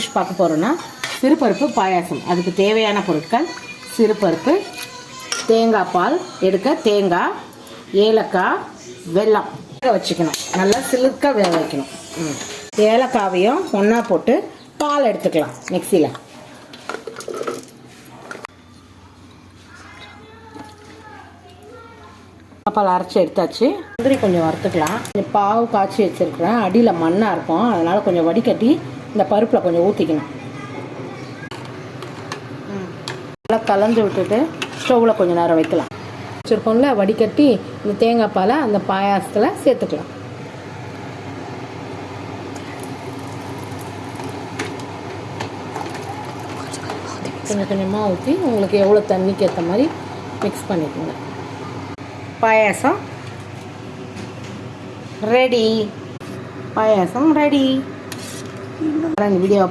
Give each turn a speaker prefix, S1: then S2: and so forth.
S1: Dish பார்க்க போகிறோன்னா சிறுபருப்பு பாயாசம். அதுக்கு தேவையான பொருட்கள்: சிறுபருப்பு, தேங்காய் பால் எடுக்க தேங்காய், ஏலக்காய், வெல்லம் வச்சுக்கணும். நல்லா சிலுக்க வேக வைக்கணும். ஏலக்காவையும் ஒன்றா போட்டு பால் எடுத்துக்கலாம் மிக்சியில். பால் அரைச்சி எடுத்தாச்சு. முந்திரி கொஞ்சம் வறுத்துக்கலாம். கொஞ்சம் பாவு காய்ச்சி வச்சுருக்கிறேன். அடியில் மண்ணாக இருக்கும், அதனால் கொஞ்சம் வடிகட்டி இந்த பருப்பில் கொஞ்சம் ஊற்றிக்கணும். நல்லா கலந்து விட்டுட்டு ஸ்டவ்வில் கொஞ்சம் நேரம் வைக்கலாம். வச்சுருக்கோம்ல, வடிகட்டி இந்த தேங்காய் பாலை அந்த பாயாசத்தில் சேர்த்துக்கலாம். கொஞ்சம் கொஞ்சமாக ஊற்றி உங்களுக்கு எவ்வளோ தண்ணிக்கு ஏற்ற மாதிரி மிக்ஸ் பண்ணிக்கோங்க. பாயாசம் ரெடி. பாயாசம் ரெடி. வீடியோவை